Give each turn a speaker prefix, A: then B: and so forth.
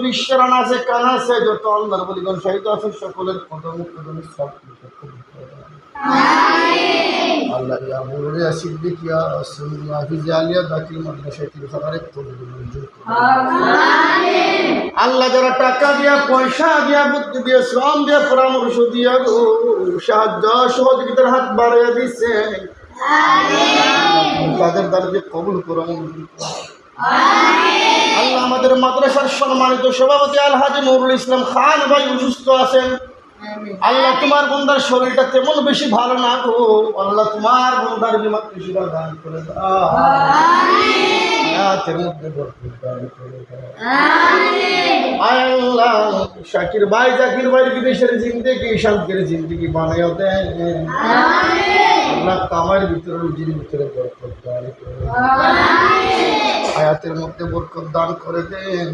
A: বিশ্বের আছে কান আছে যত আল্লাহর বলিগণ শহীদ আছে সকলের কদম সব আল্লাহ ইয়া মুরিয়া সিদ্দিক ইয়া রাসূল ইয়া ফিজালিয়া দাকিল মাদ্রাসাতিল খাবারে কবুল মঞ্জুর আমিন। আল্লাহ যারা টাকা দিয়া পয়সা দিয়া বুদ্ধি দিয়া শ্রম দিয়া পরামর্শ দিয়া গো সাহায্য সহযোগিতার হাত বাড়িয়ে দিচ্ছে আমিন, তাদের দ্বারা কবুল করো মঞ্জুর করো আমিন। আল্লাহ আমাদের মাদ্রাসার সম্মানিত সভাপতি আলহাজি নুরুল ইসলাম খান ভাই অসুস্থ আছেন, আল্লাহ তোমার বন্দার শরীরটা তেমন বেশি ভালো না গো, আল্লাহ তোমার বন্দার বিমা কৃষিটা দান করে দাও আয়াতের মধ্যে বরকত দান করে দাও আমিন। আল্লাহ শাকির ভাই জাকির ভাই বিদেশের জিন্দেগি শান্তির জিন্দেগি বানাইয়া দেন আমিন। আল্লাহ কামার ভিতরে রুজির ভিতরে বরকত দান করে আমিন, আয়াতের মধ্যে বরকত দান করে দেন।